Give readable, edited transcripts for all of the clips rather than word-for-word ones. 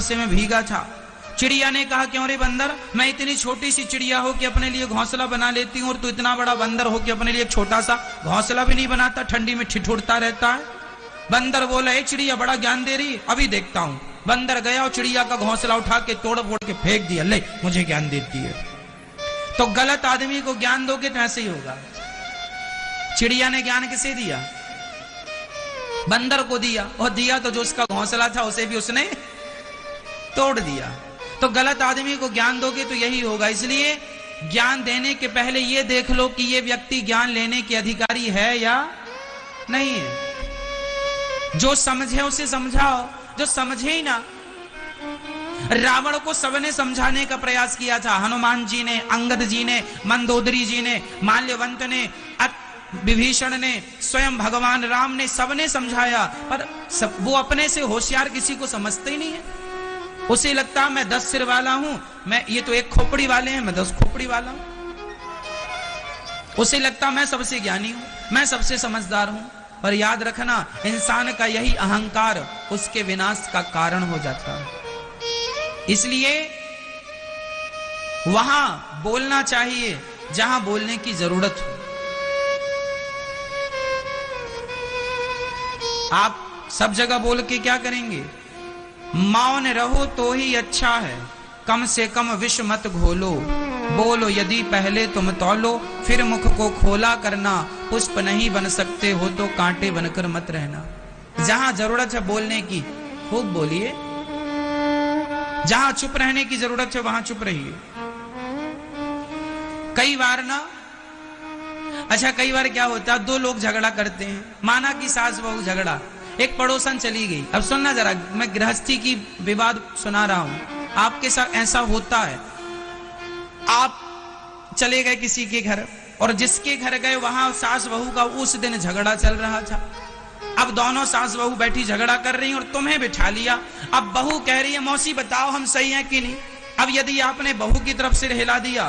बरसे में भीगा था। चिड़िया ने कहा, क्यों रे बंदर, मैं इतनी छोटी सी चिड़िया हो के अपने लिए घोंसला बना लेती हूँ और तू इतना बड़ा बंदर हो के अपने लिए एक छोटा सा घोंसला भी नहीं बनाता, ठंडी में ठिठुरता रहता है। बंदर बोला, एक चिड़िया बड़ा ज्ञान दे रही, अभी देखता हूँ। बंदर गया और चिड़िया का घोंसला उठा के तोड़ फोड़ के फेंक दिया, ले मुझे ज्ञान देती है। तो गलत आदमी को ज्ञान दोगे तो ऐसे ही होगा। चिड़िया ने ज्ञान किसे दिया? बंदर को दिया, और दिया तो जो उसका घोंसला था उसे भी उसने तोड़ दिया। तो गलत आदमी को ज्ञान दोगे तो यही होगा। इसलिए ज्ञान देने के पहले ये देख लो कि ये व्यक्ति ज्ञान लेने के अधिकारी है या नहीं है। जो समझे उसे समझाओ, जो समझे ही ना। रावण को सबने समझाने का प्रयास किया था, हनुमान जी ने, अंगद जी ने, मंदोदरी जी ने, माल्यवंत ने, विभीषण ने, स्वयं भगवान राम ने, सबने समझाया, पर वो अपने से होशियार किसी को समझते ही नहीं है। उसे लगता मैं 10 सिर वाला हूं, मैं, ये तो एक खोपड़ी वाले हैं, मैं 10 खोपड़ी वाला हूं। उसे लगता मैं सबसे ज्ञानी हूं, मैं सबसे समझदार हूं। पर याद रखना, इंसान का यही अहंकार उसके विनाश का कारण हो जाता है। इसलिए वहां बोलना चाहिए जहां बोलने की जरूरत हो। आप सब जगह बोल के क्या करेंगे? मौन रहो तो ही अच्छा है, कम से कम विष मत घोलो। बोलो यदि पहले तुम तौलो, फिर मुख को खोला करना। पुष्प नहीं बन सकते हो तो कांटे बनकर मत रहना। जहां जरूरत है बोलने की, खूब बोलिए। जहां चुप रहने की जरूरत है वहां चुप रहिए। कई बार ना, अच्छा कई बार क्या होता है, 2 लोग झगड़ा करते हैं, माना कि सास बहू झगड़ा, एक पड़ोसन चली गई। अब सुनना जरा, मैं गृहस्थी की विवाद सुना रहा हूं, आपके साथ ऐसा होता है। आप चले गए किसी के घर, और जिसके घर गए वहां सास बहू का उस दिन झगड़ा चल रहा था। अब दोनों सास बहू बैठी झगड़ा कर रही हैं और तुम्हें बिठा लिया। अब बहू कह रही है, मौसी बताओ हम सही हैं कि नहीं। अब यदि आपने बहू की तरफ सिर हिला दिया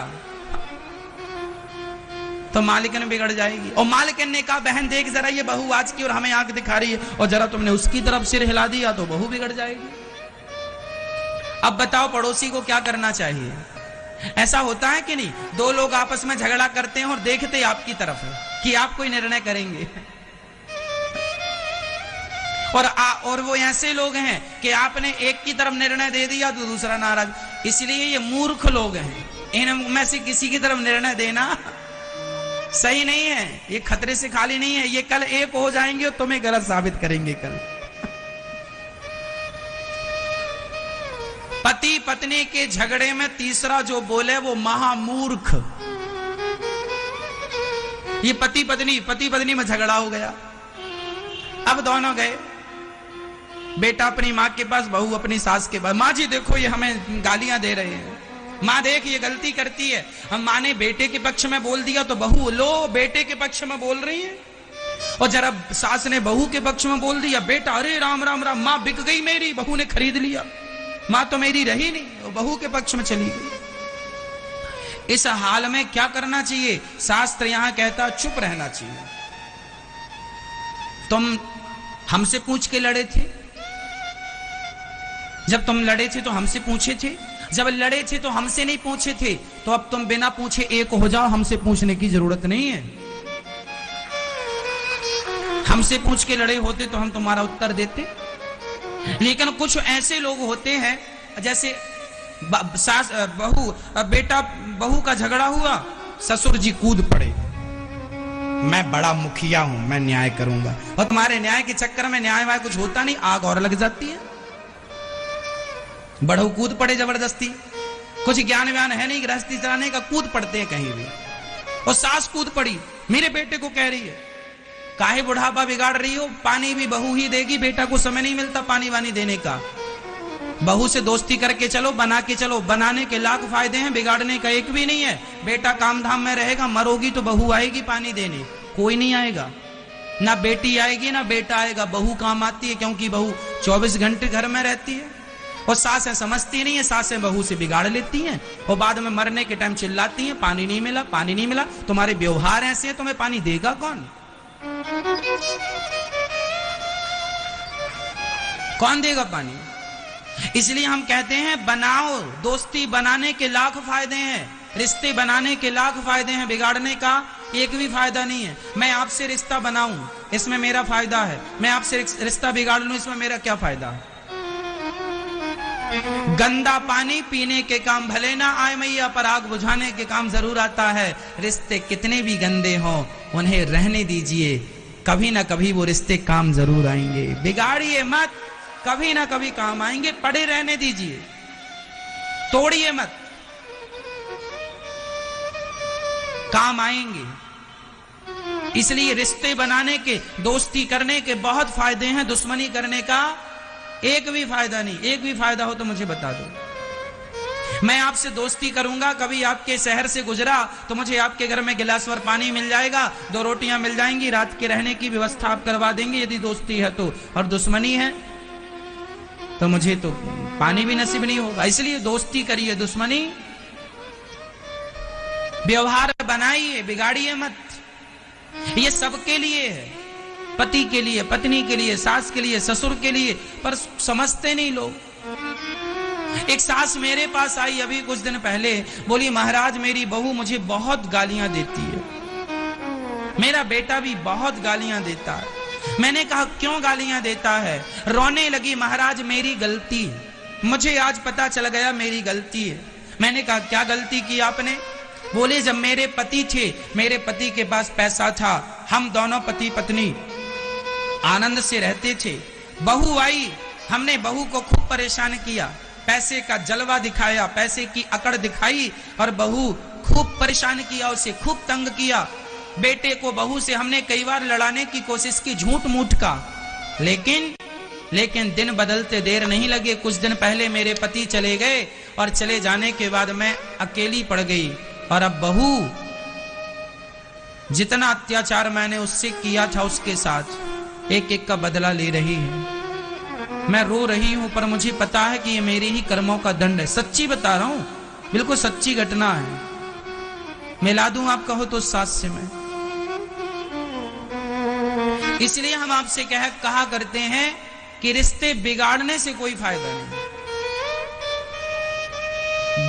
तो मालिकन बिगड़ जाएगी। और मालिकन ने कहा, बहन देख जरा ये बहू आज की और हमें आंख दिखा रही है, और जरा तुमने उसकी तरफ सिर हिला दिया तो बहू बिगड़ जाएगी। अब बताओ पड़ोसी को क्या करना चाहिए? ऐसा होता है कि नहीं? 2 लोग आपस में झगड़ा करते हैं और देखते आपकी तरफ है कि आप कोई निर्णय करेंगे, और वो ऐसे लोग हैं कि आपने एक की तरफ निर्णय दे दिया तो दूसरा नाराज। इसलिए ये मूर्ख लोग हैं, इनमें से किसी की तरफ निर्णय देना सही नहीं है। ये खतरे से खाली नहीं है, ये कल एक हो जाएंगे और तुम्हें गलत साबित करेंगे कल। पति पत्नी के झगड़े में तीसरा जो बोले वो महामूर्ख। ये पति पत्नी में झगड़ा हो गया। अब दोनों गए, बेटा अपनी माँ के पास, बहू अपनी सास के पास। माँ जी देखो ये हमें गालियां दे रहे हैं, माँ देख ये गलती करती है। हम माँ ने बेटे के पक्ष में बोल दिया तो बहू लो बेटे के पक्ष में बोल रही है, और जरा सास ने बहू के पक्ष में बोल दिया, बेटा अरे राम राम राम, माँ बिक गई मेरी, बहू ने खरीद लिया, माँ तो मेरी रही नहीं, वो बहू के पक्ष में चली गई। इस हाल में क्या करना चाहिए? शास्त्र यहां कहता चुप रहना चाहिए। तुम हमसे पूछ के लड़े थे, जब तुम लड़े थे तो हमसे पूछे थे, जब लड़े थे तो हमसे नहीं पूछे थे, तो अब तुम बिना पूछे एक हो जाओ, हमसे पूछने की जरूरत नहीं है। हमसे पूछ के लड़े होते तो हम तुम्हारा उत्तर देते। लेकिन कुछ ऐसे लोग होते हैं, जैसे सास बहू, बेटा बहू का झगड़ा हुआ, ससुर जी कूद पड़े, मैं बड़ा मुखिया हूं, मैं न्याय करूंगा। और तुम्हारे न्याय के चक्कर में न्याय वाय कुछ होता नहीं, आग और लग जाती है। बड़ू कूद पड़े जबरदस्ती, कुछ ज्ञान व्यान है नहीं गृहस्थी चलाने का, कूद पड़ते हैं कहीं भी। और सास कूद पड़ी, मेरे बेटे को कह रही है, काहे बुढ़ापा बिगाड़ रही हो, पानी भी बहू ही देगी, बेटा को समय नहीं मिलता पानी वानी देने का। बहू से दोस्ती करके चलो, बना के चलो, बनाने के लाख फायदे हैं, बिगाड़ने का एक भी नहीं है। बेटा काम धाम में रहेगा, मरोगी तो बहू आएगी पानी देने, कोई नहीं आएगा, ना बेटी आएगी ना बेटा आएगा। बहू काम आती है क्योंकि बहू 24 घंटे घर में रहती है। और सासें समझती नहीं है, सासें बहू से बिगाड़ लेती हैं, और बाद में मरने के टाइम चिल्लाती हैं, पानी नहीं मिला, पानी नहीं मिला। तुम्हारे व्यवहार ऐसे हैं, तुम्हें पानी देगा कौन? कौन देगा पानी? इसलिए हम कहते हैं बनाओ, दोस्ती बनाने के लाख फायदे हैं, रिश्ते बनाने के लाख फायदे हैं, बिगाड़ने का एक भी फायदा नहीं है। मैं आपसे रिश्ता बनाऊं, इसमें मेरा फायदा है, मैं आपसे रिश्ता बिगाड़ लूं, इसमें मेरा क्या फायदा है। गंदा पानी पीने के काम भले ना आए मैया, पर आग बुझाने के काम जरूर आता है। रिश्ते कितने भी गंदे हों उन्हें रहने दीजिए, कभी ना कभी वो रिश्ते काम जरूर आएंगे। बिगाड़िए मत, कभी ना कभी काम आएंगे, पड़े रहने दीजिए, तोड़िए मत, काम आएंगे। इसलिए रिश्ते बनाने के, दोस्ती करने के बहुत फायदे हैं, दुश्मनी करने का एक भी फायदा नहीं। एक भी फायदा हो तो मुझे बता दो। मैं आपसे दोस्ती करूंगा, कभी आपके शहर से गुजरा तो मुझे आपके घर में गिलास भर पानी मिल जाएगा, 2 रोटियां मिल जाएंगी, रात के रहने की व्यवस्था आप करवा देंगे यदि दोस्ती है तो। और दुश्मनी है तो मुझे तो पानी भी नसीब नहीं होगा। इसलिए दोस्ती करिए, दुश्मनी व्यवहार बनाइए, बिगाड़िए मत। ये सबके लिए है, पति के लिए, पत्नी के लिए, सास के लिए, ससुर के लिए, पर समझते नहीं लोग। एक सास मेरे पास आई अभी कुछ दिन पहले, बोली महाराज मेरी बहू मुझे बहुत गालियां देती है, मेरा बेटा भी बहुत गालियां देता है। मैंने कहा क्यों गालियां देता है? रोने लगी, महाराज मेरी गलती है, मुझे आज पता चल गया मेरी गलती है। मैंने कहा क्या गलती की आपने? बोले जब मेरे पति थे, मेरे पति के पास पैसा था, हम दोनों पति पत्नी आनंद से रहते थे। बहू आई, हमने बहू को खूब परेशान किया, पैसे का जलवा दिखाया, पैसे की अकड़ दिखाई और बहू खूब परेशान किया, उसे खूब तंग किया। बेटे को बहू से हमने कई बार लड़ाने की कोशिश की, झूठ मूठ का, लेकिन दिन बदलते देर नहीं लगे। कुछ दिन पहले मेरे पति चले गए और चले जाने के बाद मैं अकेली पड़ गई और अब बहू जितना अत्याचार मैंने उससे किया था उसके साथ एक एक का बदला ले रही है। मैं रो रही हूं, पर मुझे पता है कि ये मेरे ही कर्मों का दंड है। सच्ची बता रहा हूं, बिल्कुल सच्ची घटना है। मिला दूं आप कहो तो सास से मैं। इसलिए हम आपसे कहा करते हैं कि रिश्ते बिगाड़ने से कोई फायदा नहीं,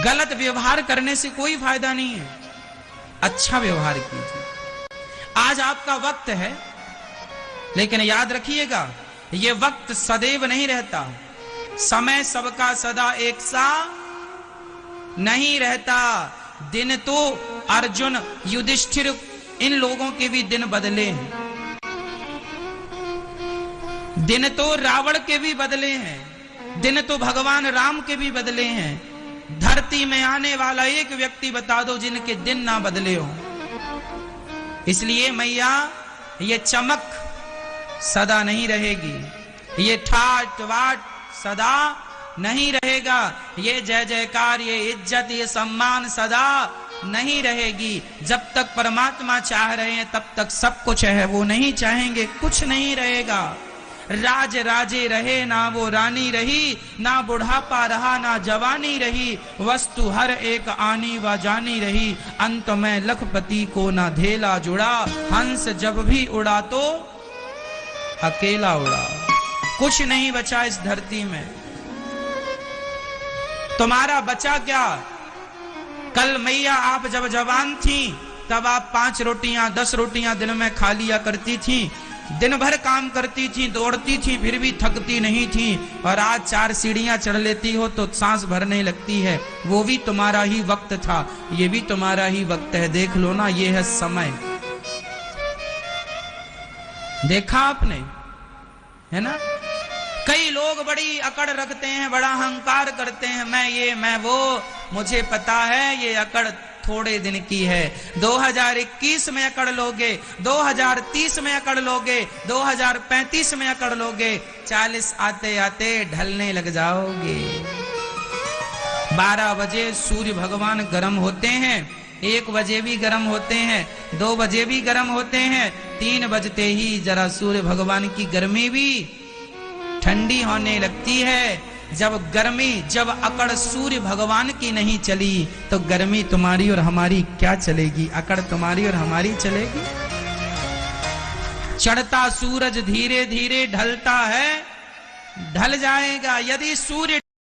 गलत व्यवहार करने से कोई फायदा नहीं है। अच्छा व्यवहार कीजिए। आज आपका वक्त है, लेकिन याद रखिएगा ये वक्त सदैव नहीं रहता। समय सबका सदा एक सा नहीं रहता। दिन तो अर्जुन, युधिष्ठिर, इन लोगों के भी दिन बदले हैं, दिन तो रावण के भी बदले हैं, दिन तो भगवान राम के भी बदले हैं। धरती में आने वाला एक व्यक्ति बता दो जिनके दिन ना बदले हो। इसलिए मैया ये चमक सदा नहीं रहेगी, ये ठाट वाट सदा नहीं रहेगा, ये जय जयकार, ये इज्जत, ये सम्मान सदा नहीं रहेगी। जब तक परमात्मा चाह रहे हैं तब तक सब कुछ है, वो नहीं चाहेंगे कुछ नहीं रहेगा। राज राजे रहे ना वो रानी रही, ना बुढ़ापा रहा ना जवानी रही, वस्तु हर एक आनी व जानी रही, अंत में लखपति को ना धेला जुड़ा, हंस जब भी उड़ा तो अकेला उड़ा। कुछ नहीं बचा इस धरती में। तुम्हारा बचा क्या? कल मैया आप जब जवान थी तब आप 5 रोटियां 10 रोटियां दिन में खा लिया करती थी, दिन भर काम करती थी, दौड़ती थी, फिर भी थकती नहीं थी। और आज 4 सीढ़ियां चढ़ लेती हो तो सांस भरने लगती है। वो भी तुम्हारा ही वक्त था, ये भी तुम्हारा ही वक्त है। देख लो ना, ये है समय। देखा आपने, है ना? कई लोग बड़ी अकड़ रखते हैं, बड़ा अहंकार करते हैं, मैं ये मैं वो। मुझे पता है ये अकड़ थोड़े दिन की है। 2021 में अकड़ लोगे, 2030 में अकड़ लोगे, 2035 में अकड़ लोगे, 40 आते आते ढलने लग जाओगे। 12 बजे सूर्य भगवान गर्म होते हैं, 1 बजे भी गर्म होते हैं, 2 बजे भी गर्म होते हैं, 3 बजते ही जरा सूर्य भगवान की गर्मी भी ठंडी होने लगती है। जब अकड़ सूर्य भगवान की नहीं चली तो गर्मी तुम्हारी और हमारी क्या चलेगी? अकड़ तुम्हारी और हमारी चलेगी? चढ़ता सूरज धीरे धीरे ढलता है, ढल जाएगा। यदि सूर्य